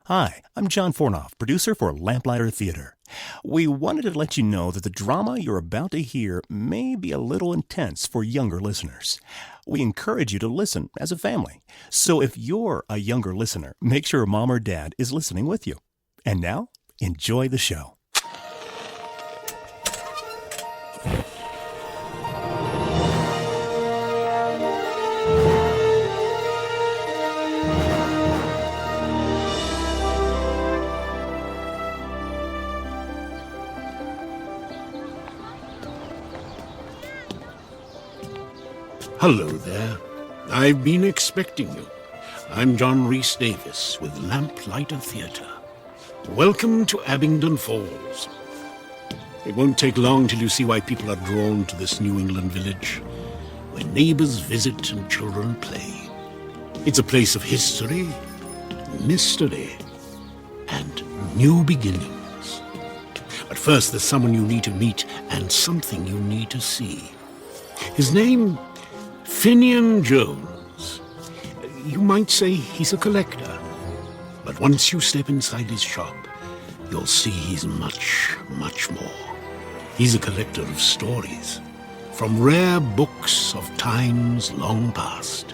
Hi, I'm John Fornoff, producer for Lamplighter Theater. We wanted to let you know that the drama you're about to hear may be a little intense for younger listeners. We encourage you to listen as a family. So if you're a younger listener, make sure mom or dad is listening with you. And now, enjoy the show. Hello there. I've been expecting you. I'm John Rhys Davis with Lamplighter Theatre. Welcome to Abingdon Falls. It won't take long till you see why people are drawn to this New England village, where neighbors visit and children play. It's a place of history, mystery, and new beginnings. But first, there's someone you need to meet and something you need to see. His name, Finian Jones. You might say he's a collector, but once you step inside his shop, you'll see he's much, much more. He's a collector of stories, from rare books of times long past.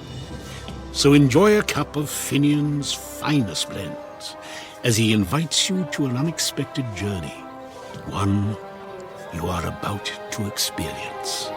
So enjoy a cup of Finian's finest blends as he invites you to an unexpected journey, one you are about to experience.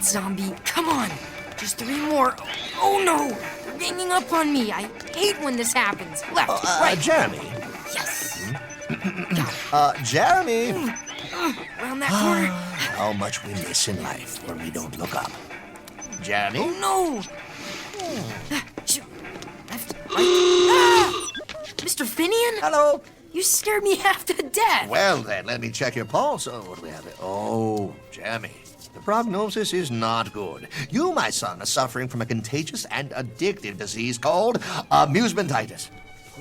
Zombie, come on! Just 3 more. Oh no! They're ganging up on me. I hate when this happens. Left, right. Jeremy. Yes. Got it. Jeremy. Around that corner. How much we miss in life when we don't look up. Jeremy. Oh no! Shoot. Left, right. Mr. Finian? Hello. You scared me half to death. Well then, let me check your pulse. Oh, what do we have here? Oh, Jeremy. The prognosis is not good. You, my son, are suffering from a contagious and addictive disease called amusementitis.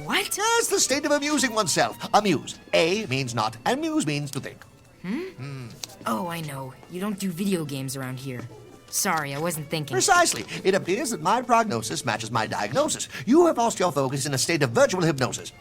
What? That's the state of amusing oneself. Amuse. A means not, and muse means to think. Oh, I know. You don't do video games around here. Sorry, I wasn't thinking. Precisely. It appears that my prognosis matches my diagnosis. You have lost your focus in a state of virtual hypnosis.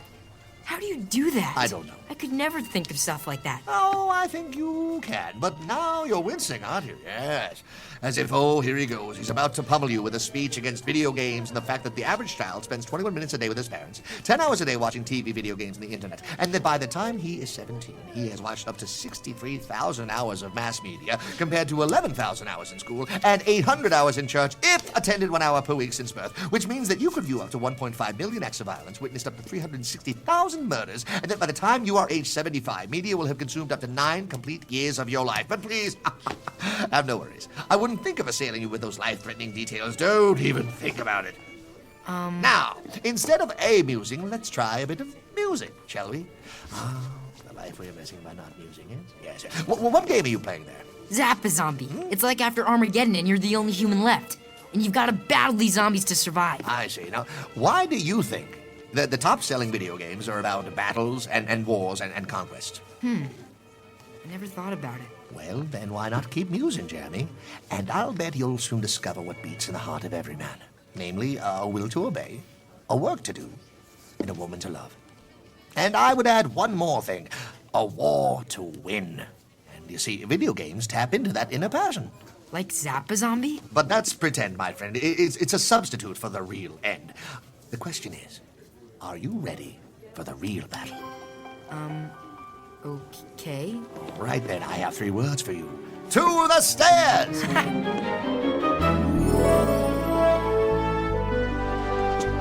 How do you do that? I don't know. I could never think of stuff like that. Oh, I think you can. But now you're wincing, aren't you? Yes. As if, oh, here he goes. He's about to pummel you with a speech against video games and the fact that the average child spends 21 minutes a day with his parents, 10 hours a day watching TV, video games, and the internet, and that by the time he is 17, he has watched up to 63,000 hours of mass media compared to 11,000 hours in school and 800 hours in church if attended 1 hour per week since birth, which means that you could view up to 1.5 million acts of violence, witnessed up to 360,000 murders, and that by the time you are age 75, media will have consumed up to 9 complete years of your life. But please, have no worries. I wouldn't think of assailing you with those life-threatening details. Don't even think about it. Now, instead of amusing, let's try a bit of music, shall we? The life we are missing by not musing is? Yes. What game are you playing there? Zappa-Zombie. It's like after Armageddon and you're the only human left. And you've got to battle these zombies to survive. I see. Now, why do you think that the top-selling video games are about battles and wars and conquest? I never thought about it. Well, then why not keep musing, Jeremy? And I'll bet you'll soon discover what beats in the heart of every man. Namely, a will to obey, a work to do, and a woman to love. And I would add one more thing, a war to win. And you see, video games tap into that inner passion. Like Zappa-Zombie? But that's pretend, my friend. It's a substitute for the real end. The question is, are you ready for the real battle? Okay. All right, then, I have 3 words for you. To the stairs!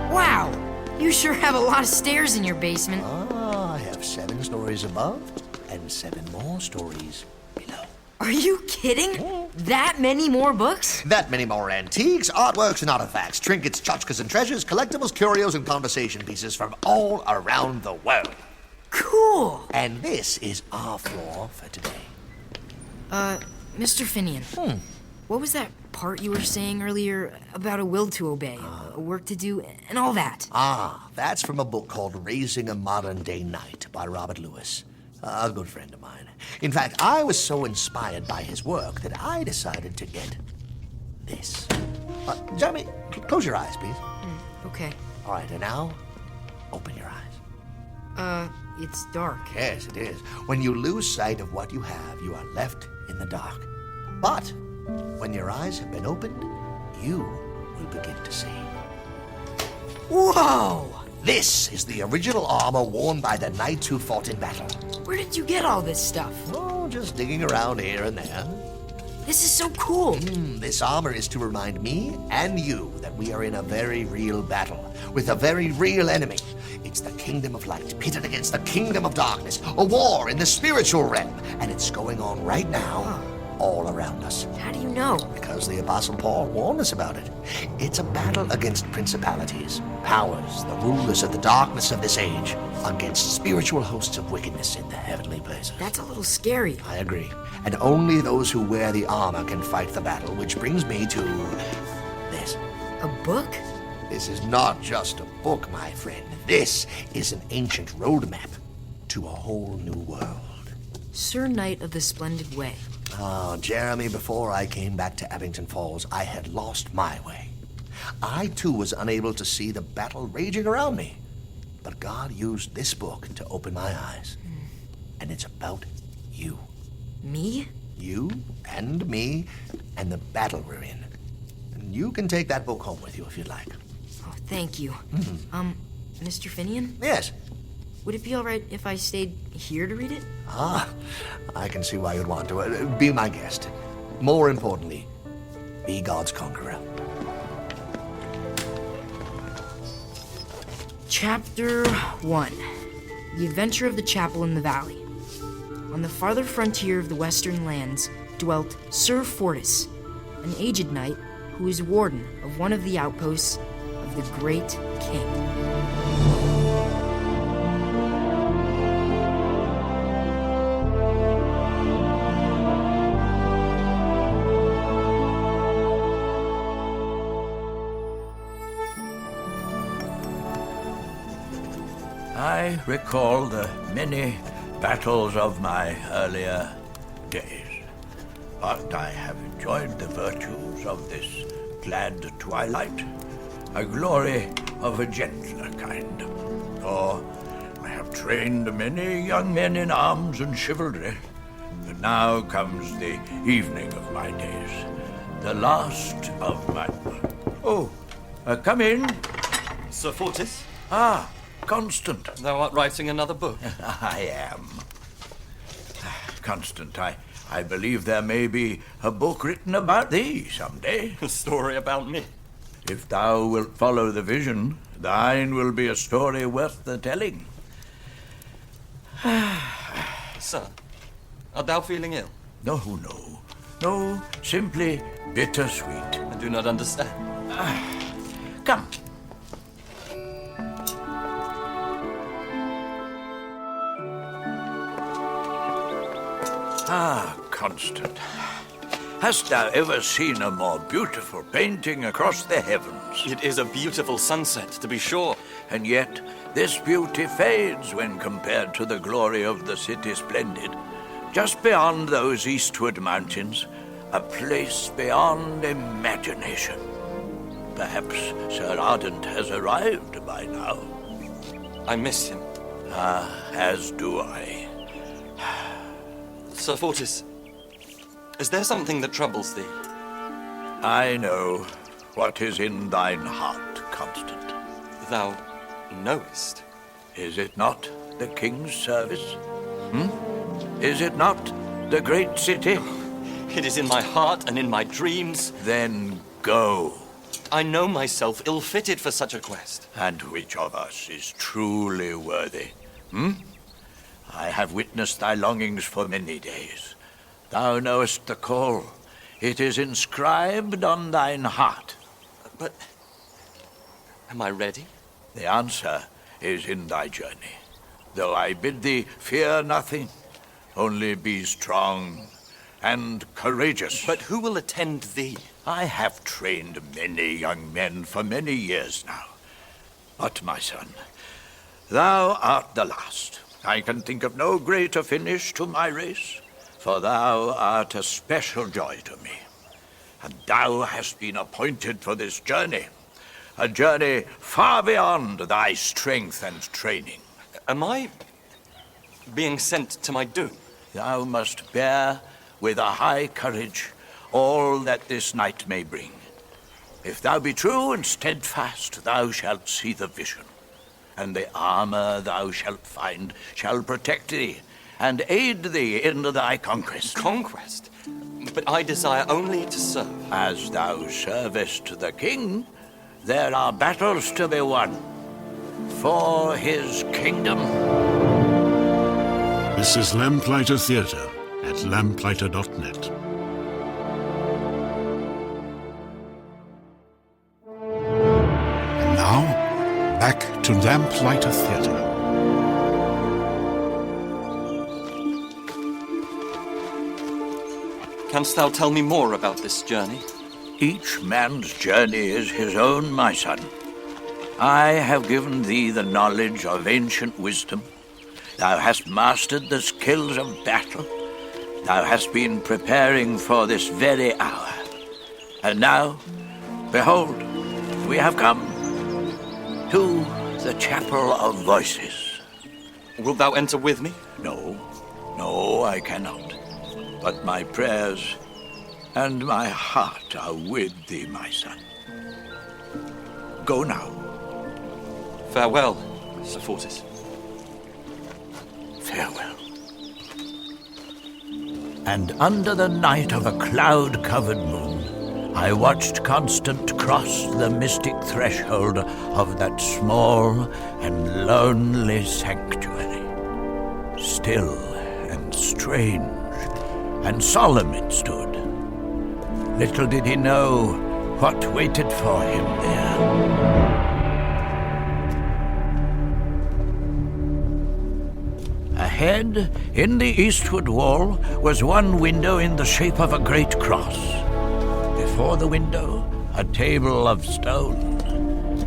Wow! You sure have a lot of stairs in your basement. I have 7 stories above and 7 more stories below. Are you kidding? That many more books? That many more antiques, artworks, and artifacts, trinkets, tchotchkes, and treasures, collectibles, curios, and conversation pieces from all around the world. Cool! And this is our floor for today. Mr. Finian. What was that part you were saying earlier about a will to obey, a work to do, and all that? That's from a book called Raising a Modern-Day Knight by Robert Lewis, a good friend of mine. In fact, I was so inspired by his work that I decided to get this. Jeremy, close your eyes, please. Okay. All right, and now, open your eyes. It's dark. Yes, it is. When you lose sight of what you have, you are left in the dark. But when your eyes have been opened, you will begin to see. Whoa! This is the original armor worn by the knights who fought in battle. Where did you get all this stuff? Oh, just digging around here and there. This is so cool. This armor is to remind me and you that we are in a very real battle with a very real enemy. It's the kingdom of light pitted against the kingdom of darkness, a war in the spiritual realm, and it's going on right now, all around us. How do you know? Because the Apostle Paul warned us about it. It's a battle against principalities, powers, the rulers of the darkness of this age, against spiritual hosts of wickedness in the heavenly places. That's a little scary. I agree. And only those who wear the armor can fight the battle, which brings me to this. A book? This is not just a book, my friend. This is an ancient roadmap to a whole new world. Sir Knight of the Splendid Way. Oh, Jeremy, before I came back to Abington Falls, I had lost my way. I, too, was unable to see the battle raging around me. But God used this book to open my eyes. And it's about you. Me? You and me and the battle we're in. And you can take that book home with you if you'd like. Oh, thank you. Mr. Finian? Yes. Would it be all right if I stayed here to read it? I can see why you'd want to. Be my guest. More importantly, be God's conqueror. Chapter 1. The Adventure of the Chapel in the Valley. On the farther frontier of the western lands dwelt Sir Fortis, an aged knight who is warden of one of the outposts of the Great King. I recall the many battles of my earlier days, but I have enjoyed the virtues of this glad twilight, a glory of a gentler kind. For I have trained many young men in arms and chivalry, but now comes the evening of my days, the last of my... Oh, come in. Sir Fortis, Ah, Constant. thou art writing another book. I am. Constant, I believe there may be a book written about thee someday. A story about me. If thou wilt follow the vision, thine will be a story worth the telling. Sir, art thou feeling ill? No, simply bittersweet. I do not understand. Come. Constant. Hast thou ever seen a more beautiful painting across the heavens? It is a beautiful sunset, to be sure. And yet, this beauty fades when compared to the glory of the city splendid. Just beyond those eastward mountains, a place beyond imagination. Perhaps Sir Ardent has arrived by now. I miss him. As do I. Sir Fortis, is there something that troubles thee? I know what is in thine heart, Constant. Thou knowest. Is it not the king's service? Is it not the great city? It is in my heart and in my dreams. Then go. I know myself ill-fitted for such a quest. And which of us is truly worthy? I have witnessed thy longings for many days. Thou knowest the call. It is inscribed on thine heart. But am I ready? The answer is in thy journey. Though I bid thee fear nothing, only be strong, and courageous. But who will attend thee? I have trained many young men for many years now. But, my son, thou art the last. I can think of no greater finish to my race, for thou art a special joy to me. And thou hast been appointed for this journey, a journey far beyond thy strength and training. Am I being sent to my doom? Thou must bear with a high courage all that this night may bring. If thou be true and steadfast, thou shalt see the vision, and the armor thou shalt find shall protect thee and aid thee in thy conquest. Conquest? But I desire only to serve. As thou servest the king, there are battles to be won for his kingdom. This is Lamplighter Theatre at lamplighter.net. And now, back to Lamplighter Theatre. Canst thou tell me more about this journey? Each man's journey is his own, my son. I have given thee the knowledge of ancient wisdom. Thou hast mastered the skills of battle. Thou hast been preparing for this very hour. And now, behold, we have come to the Chapel of Voices. Wilt thou enter with me? No, I cannot. But my prayers and my heart are with thee, my son. Go now. Farewell, Sir Fortis. Farewell. And under the night of a cloud-covered moon, I watched Constant cross the mystic threshold of that small and lonely sanctuary. Still and strange and solemn it stood. Little did he know what waited for him there. Ahead, in the eastward wall, was one window in the shape of a great cross. Before the window, a table of stone,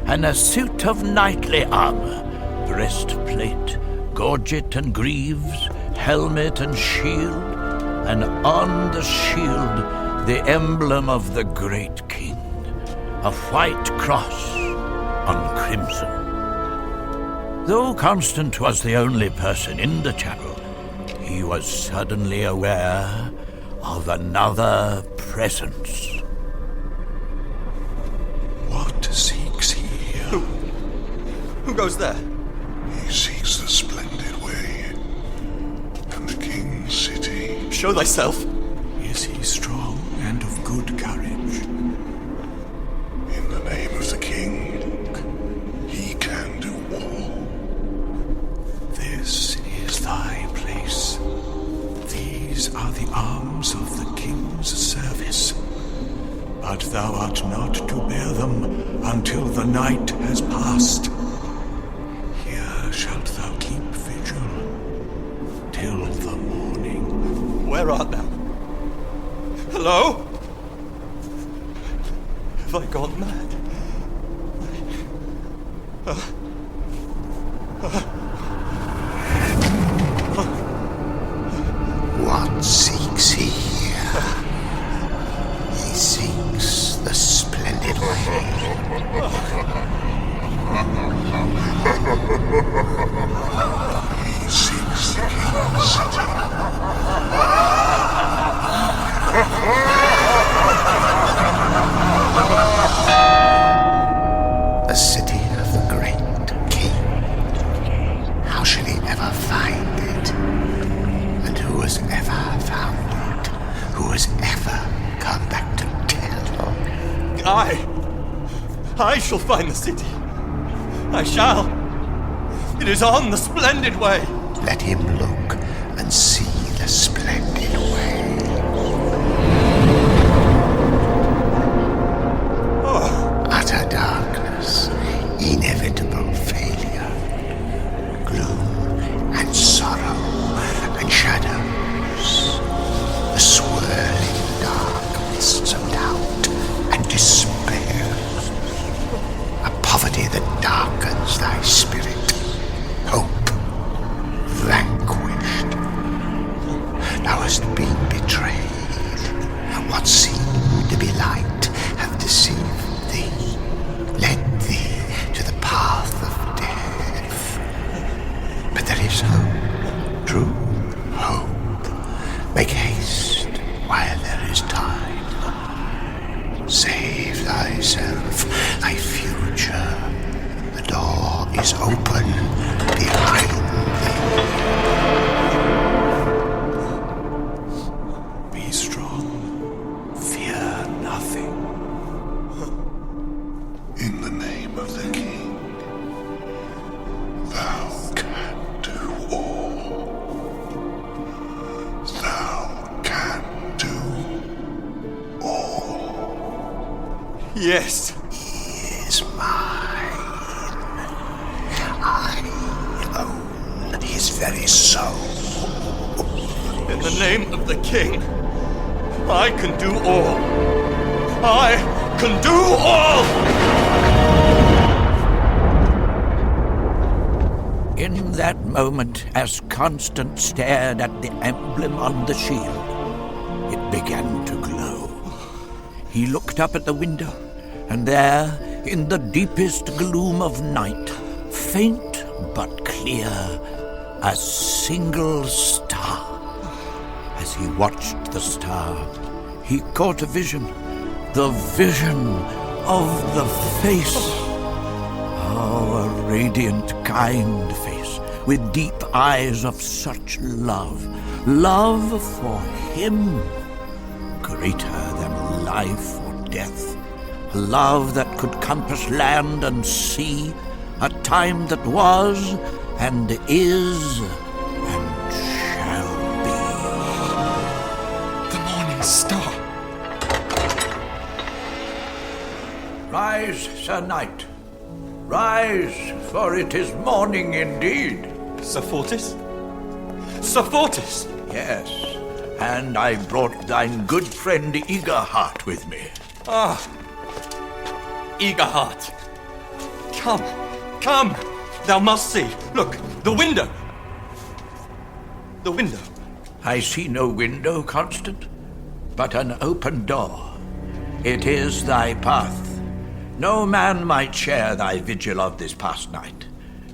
and a suit of knightly armor, breastplate, gorget and greaves, helmet and shield, and on the shield the emblem of the great king, a white cross on crimson. Though Constant was the only person in the chapel, he was suddenly aware of another presence. What seeks he here? Who goes there? He seeks the splendid way and the king's city. Show thyself. Is he strong and of good courage? In the name of the king, he can do all. This is thy place. These are the arms of the king's service. But thou art not to bear them until the night has passed. Here shalt thou keep vigil till the morning. Where art thou? Hello? Have I gone mad? What seeks he here? He seeks the splendid way. He seeks the king's city. The city of the great king. How shall he ever find it? And who has ever found it? Who has ever come back to tell? I shall find the city. I shall. It is on the splendid way. Let him look and see the splendid way. Utter darkness, inevitable failure, gloom and sorrow and shadows, the swirl true hope. Make haste while there is time. Save thyself, thy future. The door is open behind thee. Be strong. Fear nothing. In the name of the king, thou can do all. Thou can do all. Yes. He is mine. I own his very soul. In the name of the king, I can do all. I can do all! In that moment, as Constant stared at the emblem on the shield, it began to glow. He looked up at the window, and there, in the deepest gloom of night, faint but clear, a single star. As he watched the star, he caught a vision, the vision of the face. Oh, a radiant, kind face, with deep eyes of such love. Love for him, greater than life or death. A love that could compass land and sea, a time that was, and is, and shall be. The morning star. Rise, Sir Knight. Rise, for it is morning indeed. Sir Fortis? Sir Fortis! Yes, and I brought thine good friend Eagerheart with me. Ah, Eagerheart. Come, come! Thou must see. Look, the window. The window. I see no window, Constant, but an open door. It is thy path. No man might share thy vigil of this past night,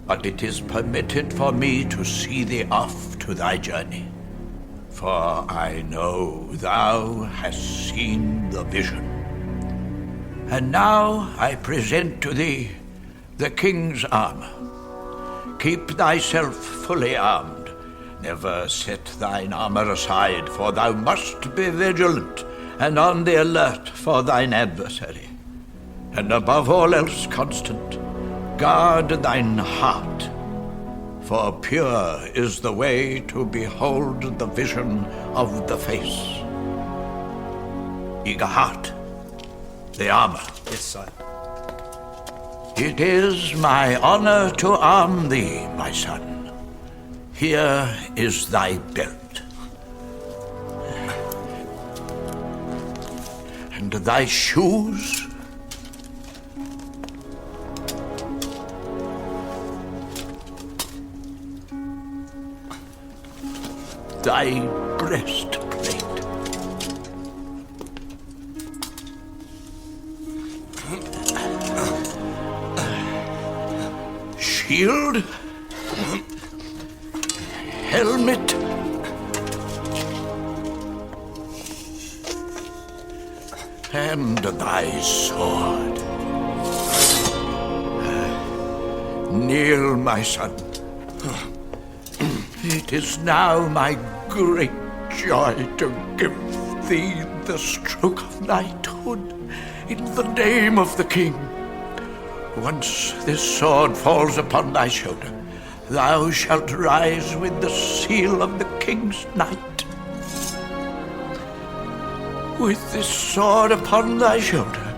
but it is permitted for me to see thee off to thy journey. For I know thou hast seen the vision. And now I present to thee the king's armor. Keep thyself fully armed. Never set thine armor aside, for thou must be vigilant and on the alert for thine adversary. And above all else, Constant, guard thine heart, for pure is the way to behold the vision of the face. Eagerheart, the armor. Yes, sire. It is my honor to arm thee, my son. Here is thy belt. And thy shoes. Thy breastplate. Shield. Helmet. And thy sword. Kneel, my son. It is now my great joy to give thee the stroke of knighthood in the name of the king. Once this sword falls upon thy shoulder, thou shalt rise with the seal of the king's knight. With this sword upon thy shoulder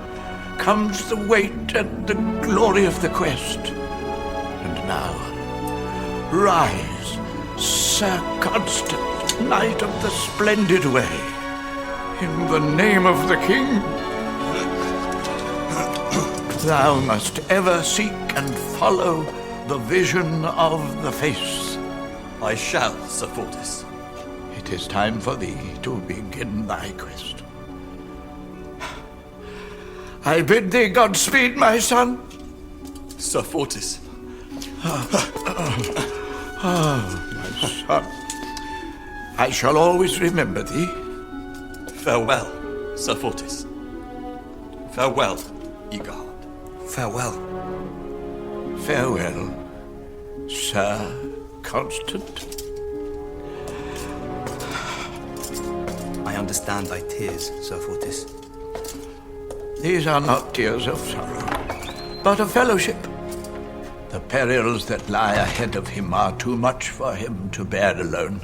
comes the weight and the glory of the quest. And now, rise, Sir Constant, Knight of the Splendid Way, in the name of the king. Thou must ever seek and follow the vision of the face. I shall, Sir Fortis. It is time for thee to begin thy quest. I bid thee Godspeed, my son. Sir Fortis. Oh, my my son. I shall always remember thee. Farewell, Sir Fortis. Farewell, Egard. Farewell. Farewell, Sir Constant. I understand thy tears, Sir Fortis. These are not tears of sorrow, but of fellowship. The perils that lie ahead of him are too much for him to bear alone.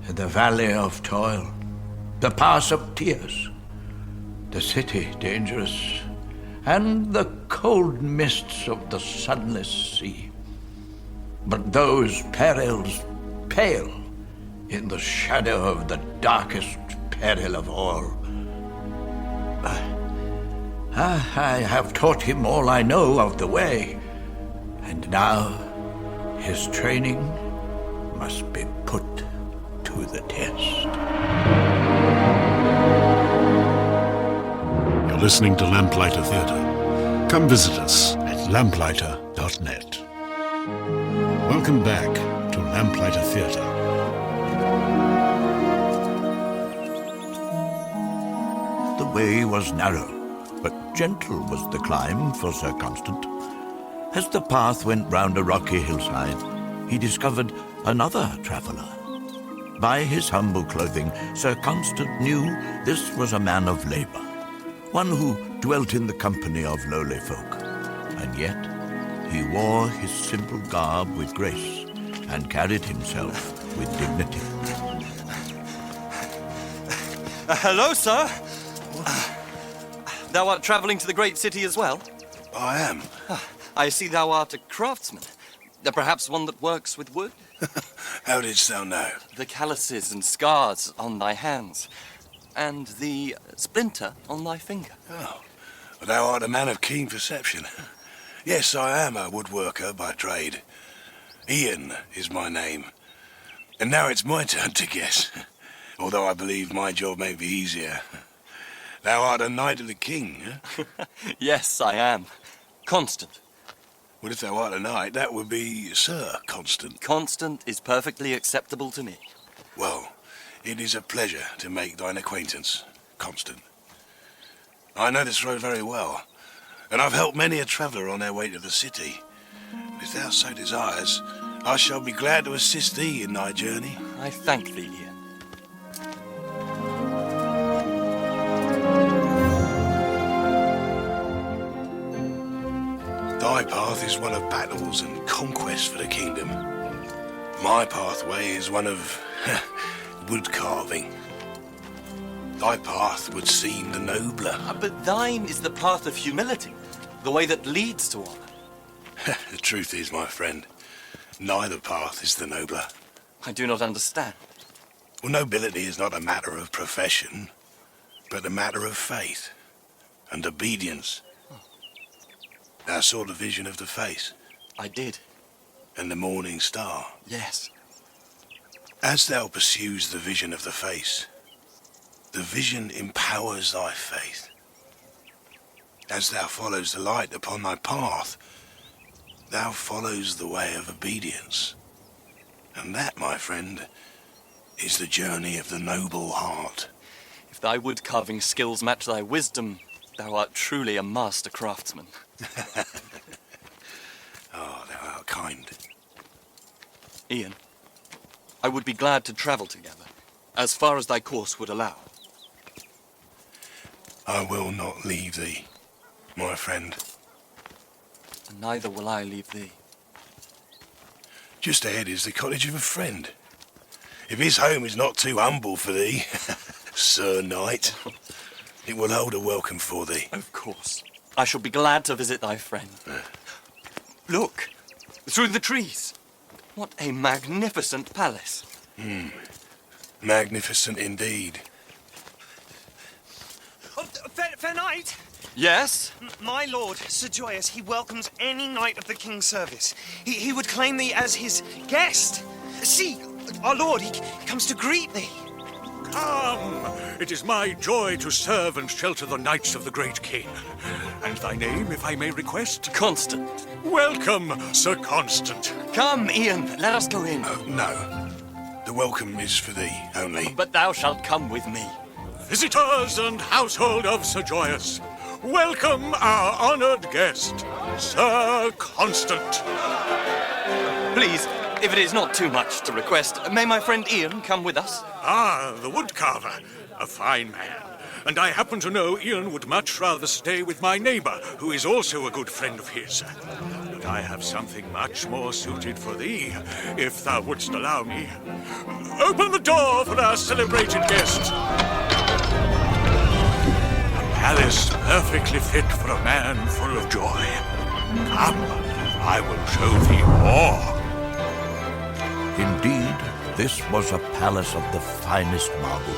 The valley of toil, the pass of tears, the city dangerous, and the cold mists of the sunless sea. But those perils pale in the shadow of the darkest peril of all. I have taught him all I know of the way, and now his training must be put to the test. You're listening to Lamplighter Theatre. Come visit us at lamplighter.net. Welcome back to Lamplighter Theatre. The way was narrow, but gentle was the climb for Sir Constant. As the path went round a rocky hillside, he discovered another traveller. By his humble clothing, Sir Constant knew this was a man of labour, one who dwelt in the company of lowly folk. And yet, he wore his simple garb with grace, and carried himself with dignity. Hello, sir. Thou art travelling to the great city as well? I am. I see thou art a craftsman. Perhaps one that works with wood? How didst thou know? The calluses and scars on thy hands, and the splinter on thy finger. Oh, well, thou art a man of keen perception. Yes, I am a woodworker by trade. Ian is my name. And now it's my turn to guess, although I believe my job may be easier. Thou art a knight of the king, eh? Yes, I am. Constant. Well, if thou art a knight, that would be Sir Constant. Constant is perfectly acceptable to me. Well, it is a pleasure to make thine acquaintance, Constant. I know this road very well, and I've helped many a traveller on their way to the city. If thou so desires, I shall be glad to assist thee in thy journey. I thank thee, Ian. Thy path is one of battles and conquest for the kingdom. My pathway is one of wood carving. Thy path would seem the nobler. But thine is the path of humility, the way that leads to honour. The truth is, my friend, neither path is the nobler. I do not understand. Well, nobility is not a matter of profession, but a matter of faith and obedience. Thou saw the vision of the face? I did. And the morning star? Yes. As thou pursues the vision of the face, the vision empowers thy faith. As thou follows the light upon thy path, thou follows the way of obedience. And that, my friend, is the journey of the noble heart. If thy wood-carving skills match thy wisdom, thou art truly a master craftsman. Oh, thou art kind. Ian, I would be glad to travel together, as far as thy course would allow. I will not leave thee, my friend. And neither will I leave thee. Just ahead is the cottage of a friend. If his home is not too humble for thee, Sir Knight, it will hold a welcome for thee. Of course. I shall be glad to visit thy friend. Look, through the trees. What a magnificent palace. Magnificent indeed. Oh, fair knight! Yes? My lord, Sir Joyous, he welcomes any knight of the king's service. He would claim thee as his guest. See, our lord, he comes to greet thee. Come! It is my joy to serve and shelter the knights of the great king. And thy name, if I may request? Constant. Welcome, Sir Constant. Come, Ian, let us go in. No. The welcome is for thee only. But thou shalt come with me. Visitors and household of Sir Joyous, welcome our honored guest, Sir Constant. Please, if it is not too much to request, may my friend Ian come with us? Ah, the woodcarver, a fine man. And I happen to know Ian would much rather stay with my neighbor, who is also a good friend of his. But I have something much more suited for thee, if thou wouldst allow me. Open the door for our celebrated guest. A palace perfectly fit for a man full of joy. Come, I will show thee more. Indeed, this was a palace of the finest marble,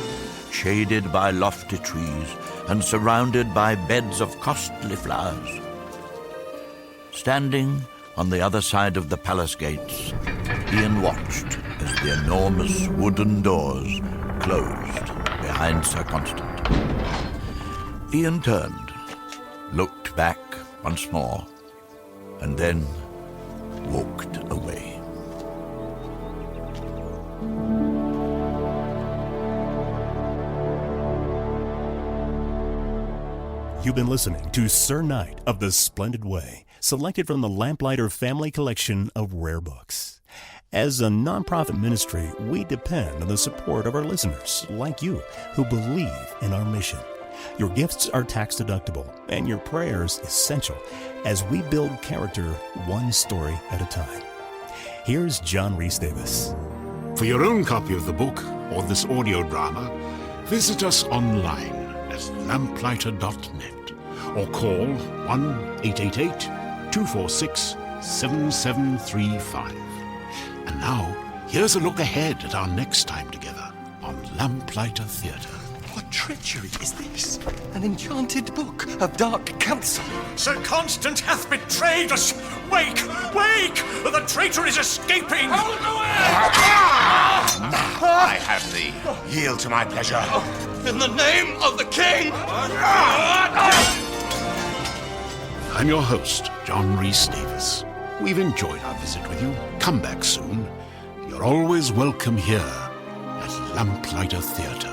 shaded by lofty trees and surrounded by beds of costly flowers. Standing on the other side of the palace gates, Ian watched as the enormous wooden doors closed behind Sir Constant. Ian turned, looked back once more, and then walked away. You've been listening to Sir Knight of the Splendid Way, selected from the Lamplighter Family Collection of Rare Books. As a nonprofit ministry, we depend on the support of our listeners, like you, who believe in our mission. Your gifts are tax deductible, and your prayers essential as we build character one story at a time. Here's John Rhys Davis. For your own copy of the book or this audio drama, visit us online at lamplighter.net or call 1-888-246-7735. And now, here's a look ahead at our next time together on Lamplighter Theatre. What treachery is this? An enchanted book of dark counsel. Sir Constant hath betrayed us! Wake! Wake! The traitor is escaping! Now I have thee. Yield to my pleasure. In the name of the king! I'm your host, John Rhys Davis. We've enjoyed our visit with you. Come back soon. You're always welcome here at Lamplighter Theatre.